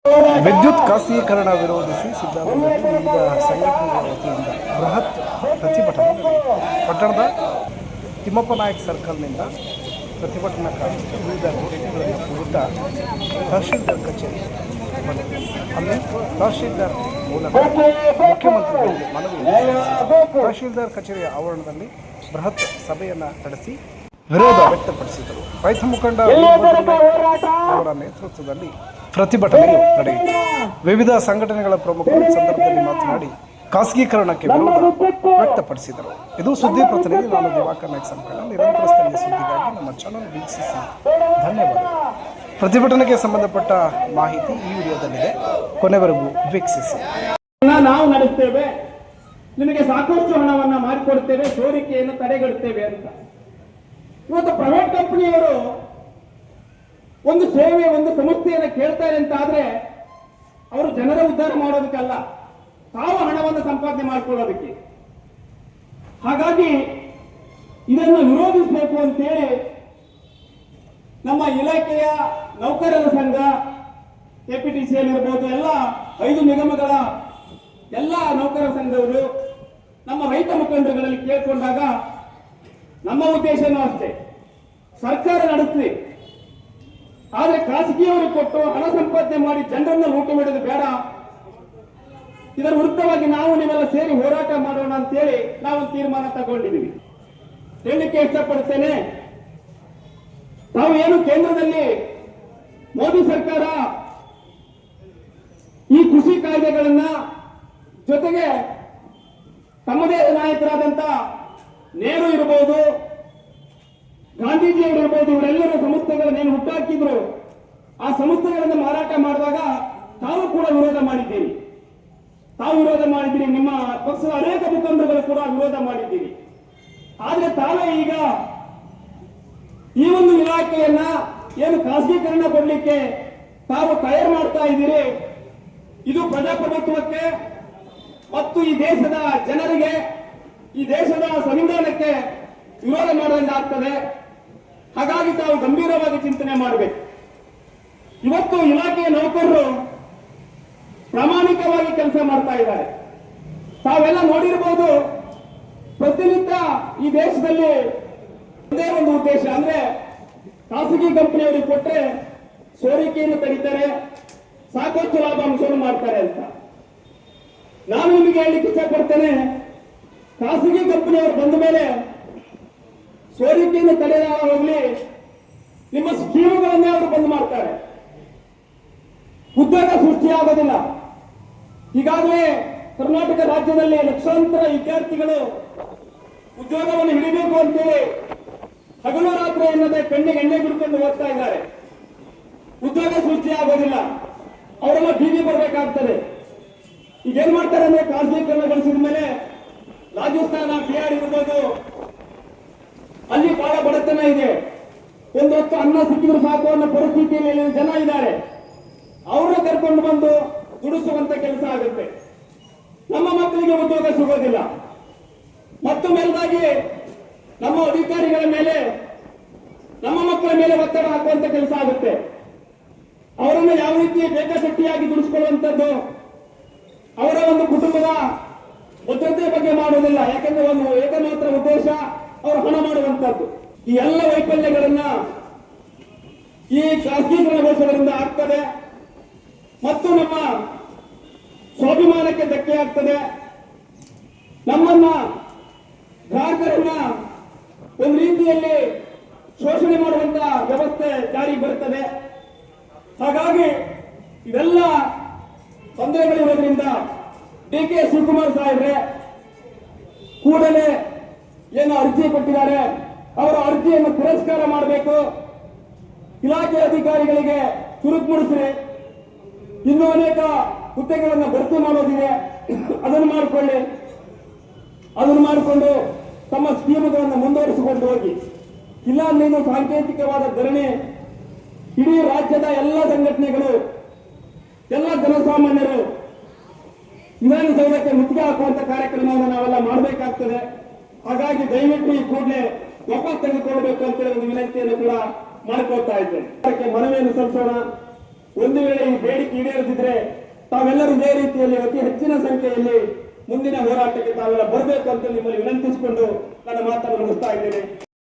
ವಿದ್ಯುತ್ ಖಾಸಗೀಕರಣ ವಿರೋಧಿಸಿ ಸಿದ್ದರಾಮಯ್ಯ ವಿವಿಧ ಸಂಘಟನೆಗಳ ವತಿಯಿಂದ ಬೃಹತ್ ಪ್ರತಿಭಟನೆ ಪಟ್ಟಣದ ತಿಮ್ಮಪ್ಪ ನಾಯಕ್ ಸರ್ಕಲ್ನಿಂದ ಪ್ರತಿಭಟನಾಕಾರರು ವಿವಿಧ ಗೋಷ್ಠಿಗಳನ್ನು ವಿರುದ್ಧ ತಹಶೀಲ್ದಾರ್ ಕಚೇರಿ ಬಂದಿದೆ. ಅಲ್ಲಿ ತಹಶೀಲ್ದಾರ್ ಮೂಲಕ ಮುಖ್ಯಮಂತ್ರಿಗಳಿಗೆ ಮನವಿ ತಹಶೀಲ್ದಾರ್ ಕಚೇರಿಯ ಆವರಣದಲ್ಲಿ ಬೃಹತ್ ಸಭೆಯನ್ನು ನಡೆಸಿ ವಿರೋಧ ವ್ಯಕ್ತಪಡಿಸಿದರು. ರೈತ ಮುಖಂಡ ಅವರ ನೇತೃತ್ವದಲ್ಲಿ ಪ್ರತಿಭಟನೆಯು ನಡೆಯಿತು. ವಿವಿಧ ಸಂಘಟನೆಗಳ ಪ್ರಮುಖರು ಈ ಸಂದರ್ಭದಲ್ಲಿ ಮಾತನಾಡಿ ಖಾಸಗೀಕರಣಕ್ಕೆ ವಿರೋಧ ವ್ಯಕ್ತಪಡಿಸಿದರು. ಇದು ಸುದ್ದಿ ಪ್ರತಿನಿಧಿ, ನಾನು ದಿವಾಕರ್ ನಾಯ್ಕ್ ಸಂಕಟ. ನಿರಂತರ ಸ್ಥಳೀಯ ಸುದ್ದಿಗಾಗಿ ನಮ್ಮ ಚಾನಲ್ ವೀಕ್ಷಿಸಿ ಧನ್ಯವಾದ. ಪ್ರತಿಭಟನೆಗೆ ಸಂಬಂಧಪಟ್ಟ ಮಾಹಿತಿ ಈ ವಿಡಿಯೋದಲ್ಲಿದೆ, ಕೊನೆವರೆಗೂ ವೀಕ್ಷಿಸಿ. ನಾವು ನಡೆಸ್ತೇವೆ, ನಿಮಗೆ ಸಾಕಷ್ಟು ಹಣವನ್ನು ಮಾಡಿಕೊಡ್ತೇವೆ, ಸೋರಿಕೆಯನ್ನು ತಡೆಗಟ್ಟುತ್ತೇವೆ ಅಂತ. ಇವತ್ತು ಪ್ರೈವೇಟ್ ಕಂಪನಿಯವರು ಒಂದು ಸೇವೆ, ಒಂದು ಸಂಸ್ಥೆಯನ್ನು ಕೇಳ್ತಾರೆ ಅಂತ ಆದ್ರೆ ಅವರು ಜನರ ಉದ್ಧಾರ ಮಾಡೋದಕ್ಕಲ್ಲ, ತಾವು ಹಣವನ್ನು ಸಂಪಾದನೆ ಮಾಡಿಕೊಳ್ಳೋದಕ್ಕೆ. ಹಾಗಾಗಿ ಇದನ್ನು ವಿರೋಧಿಸಬೇಕು ಅಂತೇಳಿ ನಮ್ಮ ಇಲಾಖೆಯ ನೌಕರರ ಸಂಘ, ಕೆಪಿಟಿಸಿಎಲ್ ಇರಬಹುದು, ಎಲ್ಲ 5 ನಿಗಮಗಳ ಎಲ್ಲ ನೌಕರರ ಸಂಘವರು ನಮ್ಮ ರೈತ ಮುಖಂಡರುಗಳಲ್ಲಿ ಕೇಳ್ಕೊಂಡಾಗ ನಮ್ಮ ಉದ್ದೇಶನೂ ಅಷ್ಟೇ, ಸರ್ಕಾರ ನಡೆಸಲಿ, ಆದರೆ ಖಾಸಗಿಯವರು ಕೊಟ್ಟು ಹಣ ಸಂಪಾದನೆ ಮಾಡಿ ಜನರನ್ನ ಲೂಟಿ ಮಾಡೋದು ಬೇಡ. ಇದರ ವಿರುದ್ಧವಾಗಿ ನಾವು ನೀವೆಲ್ಲ ಸೇರಿ ಹೋರಾಟ ಮಾಡೋಣ ಅಂತೇಳಿ ನಾವು ತೀರ್ಮಾನ ತಗೊಂಡಿದ್ದೀವಿ. ಹೇಳಲಿಕ್ಕೆ ಇಷ್ಟಪಡುತ್ತೇನೆ, ನಾವು ಏನು ಕೇಂದ್ರದಲ್ಲಿ ಮೋದಿ ಸರ್ಕಾರ ಈ ಕೃಷಿ ಕಾಯ್ದೆಗಳನ್ನ ಜೊತೆಗೆ ತಮ್ಮದೇ ನಾಯಕರಾದಂತ ನೆಹರು ಇರಬಹುದು, ಗಾಂಧೀಜಿಯವರು ಇರಬಹುದು, ಇವರೆಲ್ಲರೂ ಸಂಸ್ಥೆಗಳನ್ನೇನು ಹುಟ್ಟಾಕಿದ್ರು, ಆ ಸಂಸ್ಥೆಗಳನ್ನು ಮಾರಾಟ ಮಾಡಿದಾಗ ತಾವು ಕೂಡ ವಿರೋಧ ಮಾಡಿದ್ದೀರಿ. ನಿಮ್ಮ ಪಕ್ಷದ ಅನೇಕ ಮುಖಂಡರುಗಳು ಕೂಡ ವಿರೋಧ ಮಾಡಿದ್ದೀರಿ. ಆದ್ರೆ ತಾವೇ ಈಗ ಈ ಒಂದು ಇಲಾಖೆಯನ್ನ ಏನು ಖಾಸಗೀಕರಣ ಕೊಡ್ಲಿಕ್ಕೆ ತಾವು ತಯಾರು ಮಾಡ್ತಾ ಇದ್ದೀರಿ. ಇದು ಪ್ರಜಾಪ್ರಭುತ್ವಕ್ಕೆ ಮತ್ತು ಈ ದೇಶದ ಜನರಿಗೆ, ಈ ದೇಶದ ಸಂವಿಧಾನಕ್ಕೆ ವಿರೋಧ ಮಾಡುವಂತಾಗ್ತದೆ. ಹಾಗಾಗಿ ತಾವು ಗಂಭೀರವಾಗಿ ಚಿಂತನೆ ಮಾಡಬೇಕು. ಇವತ್ತು ಇಲಾಖೆಯ ನೌಕರರು ಪ್ರಾಮಾಣಿಕವಾಗಿ ಕೆಲಸ ಮಾಡ್ತಾ ಇದ್ದಾರೆ. ತಾವೆಲ್ಲ ನೋಡಿರಬಹುದು, ಪ್ರತಿನಿತ್ಯ ಈ ದೇಶದಲ್ಲಿ ಒಂದೇ ಒಂದು ಉದ್ದೇಶ, ಅಂದ್ರೆ ಖಾಸಗಿ ಕಂಪನಿಯವರಿಗೆ ಕೊಟ್ಟರೆ ಸೋರಿಕೆಯನ್ನು ತಡೀತಾರೆ, ಸಾಕಷ್ಟು ಲಾಭಾಂಶವನ್ನು ಮಾಡ್ತಾರೆ ಅಂತ. ನಾನು ನಿಮಗೆ ಹೇಳಲಿಕ್ಕೆ ಇಷ್ಟಪಡ್ತೇನೆ, ಖಾಸಗಿ ಕಂಪನಿಯವರು ಬಂದ ಮೇಲೆ ಸೋರಿಕೆಯನ್ನು ತಡೆದ ಹೋಗ್ಲಿ, ನಿಮ್ಮ ಸ್ಕೀಮ್ಗಳನ್ನೇ ಅವರು ಬಂದ್ ಮಾಡ್ತಾರೆ, ಉದ್ಯೋಗ ಸೃಷ್ಟಿಯಾಗೋದಿಲ್ಲ. ಈಗಾಗಲೇ ಕರ್ನಾಟಕ ರಾಜ್ಯದಲ್ಲಿ ಲಕ್ಷಾಂತರ ವಿದ್ಯಾರ್ಥಿಗಳು ಉದ್ಯೋಗವನ್ನು ಹಿಡಿಬೇಕು ಅಂತೇಳಿ ಹಗಲು ರಾತ್ರಿ ಎನ್ನದೆ ಕಣ್ಣಿಗೆ ಎಣ್ಣೆ ಬಿಡ್ಕೊಂಡು ಓದ್ತಾ ಇದ್ದಾರೆ. ಉದ್ಯೋಗ ಸೃಷ್ಟಿಯಾಗೋದಿಲ್ಲ, ಅವರೆಲ್ಲ ಬೀದಿ ಬರಬೇಕಾಗ್ತದೆ. ಈಗೇನ್ ಮಾಡ್ತಾರೆ ಅಂದ್ರೆ ಖಾಸಗೀಕರಣಗೊಳಿಸಿದ ಮೇಲೆ ರಾಜಸ್ಥಾನ, ಬಿಹಾರ್ ಇರ್ಬೋದು, ಅಲ್ಲಿ ಬಹಳ ಬಡತನ ಇದೆ. ಒಂದು ಹೊತ್ತು ಅನ್ನ ಸಿಕ್ಕಿದ್ರು ಸಾಕು ಅನ್ನೋ ಪರಿಸ್ಥಿತಿಯಲ್ಲಿ ಜನ ಇದ್ದಾರೆ. ಅವ್ರನ್ನ ಕರ್ಕೊಂಡು ಬಂದು ದುಡಿಸುವಂತ ಕೆಲಸ ಆಗುತ್ತೆ. ನಮ್ಮ ಮಕ್ಕಳಿಗೆ ಉದ್ಯೋಗ ಸಿಗೋದಿಲ್ಲ. ಮತ್ತು ಮೇಲಾಗಿ ನಮ್ಮ ಅಧಿಕಾರಿಗಳ ಮೇಲೆ, ನಮ್ಮ ಮಕ್ಕಳ ಮೇಲೆ ಒತ್ತಡ ಹಾಕುವಂತ ಕೆಲಸ ಆಗುತ್ತೆ. ಅವರನ್ನು ಯಾವ ರೀತಿ ಬೇಕಾಶಕ್ತಿಯಾಗಿ ದುಡಿಸ್ಕೊಳ್ಳುವಂಥದ್ದು, ಅವರ ಒಂದು ಕುಟುಂಬದ ಭದ್ರತೆ ಬಗ್ಗೆ ಮಾಡುವುದಿಲ್ಲ. ಯಾಕಂದ್ರೆ ಒಂದು ಏಕಮಾತ್ರ ಉದ್ದೇಶ ಅವರು ಹಣ ಮಾಡುವಂತದ್ದು. ಈ ಎಲ್ಲ ವೈಫಲ್ಯಗಳನ್ನ ಈ ಖಾಸಗೀಕರಣಗೊಳಿಸುವುದರಿಂದ ಆಗ್ತದೆ ಮತ್ತು ನಮ್ಮ ಸ್ವಾಭಿಮಾನಕ್ಕೆ ಧಕ್ಕೆ ಆಗ್ತದೆ. ನಮ್ಮನ್ನ ಗ್ರಾಹಕರನ್ನ ಒಂದು ರೀತಿಯಲ್ಲಿ ಶೋಷಣೆ ಮಾಡುವಂತ ವ್ಯವಸ್ಥೆ ಜಾರಿಗೆ ಬರುತ್ತದೆ. ಹಾಗಾಗಿ ಇವೆಲ್ಲ ತೊಂದರೆಗಳಿರೋದ್ರಿಂದ ಡಿ.ಕೆ. ಶಿವಕುಮಾರ್ ಸಾಹೇಬ್ರೆ ಕೂಡಲೇ ಏನು ಅರ್ಜಿ ಕೊಟ್ಟಿದ್ದಾರೆ, ಅವರ ಅರ್ಜಿಯನ್ನು ತಿರಸ್ಕಾರ ಮಾಡಬೇಕು. ಇಲಾಖೆ ಅಧಿಕಾರಿಗಳಿಗೆ ಚುರುಕು ಮೂಡಿಸಿ, ಇನ್ನೂ ಅನೇಕ ಹುದ್ದೆಗಳನ್ನು ಭರ್ತಿ ಮಾಡೋದಿದೆ, ಅದನ್ನು ಮಾಡಿಕೊಳ್ಳಿ. ಅದನ್ನು ಮಾಡಿಕೊಂಡು ತಮ್ಮ ಸ್ಕೀಮ್ಗಳನ್ನು ಮುಂದುವರಿಸಿಕೊಂಡು ಹೋಗಿ. ಇಲ್ಲ ನೀನು ಸಾಂಕೇತಿಕವಾದ ಧರಣಿ ಇಡೀ ರಾಜ್ಯದ ಎಲ್ಲ ಸಂಘಟನೆಗಳು, ಎಲ್ಲ ಜನಸಾಮಾನ್ಯರು ವಿಧಾನಸೌಧಕ್ಕೆ ಮುತ್ತಿಗೆ ಹಾಕುವಂತ ಕಾರ್ಯಕ್ರಮವನ್ನು ನಾವೆಲ್ಲ ಮಾಡಬೇಕಾಗ್ತದೆ. ಹಾಗಾಗಿ ದಯವಿಟ್ಟು ಈ ಕೂಡಲೇ ವಾಪಸ್ ತೆಗೆದುಕೊಳ್ಳಬೇಕು ಅಂತೇಳಿ ಒಂದು ವಿನಂತಿಯನ್ನು ಕೂಡ ಮಾಡಿಕೊಳ್ತಾ ಇದ್ದೇನೆ. ಮನವಿಯನ್ನು ಸಲ್ಲಿಸೋಣ. ಒಂದು ವೇಳೆ ಈ ಬೇಡಿಕೆ ಈಡೇರದಿದ್ರೆ ತಾವೆಲ್ಲರೂ ಇದೇ ರೀತಿಯಲ್ಲಿ ಅತಿ ಹೆಚ್ಚಿನ ಸಂಖ್ಯೆಯಲ್ಲಿ ಮುಂದಿನ ಹೋರಾಟಕ್ಕೆ ತಾವೆಲ್ಲ ಬರಬೇಕು ಅಂತ ನಿಮ್ಮಲ್ಲಿ ವಿನಂತಿಸಿಕೊಂಡು ನನ್ನ ಮಾತನ್ನು ಮುಗಿಸ್ತಾ ಇದ್ದೇನೆ.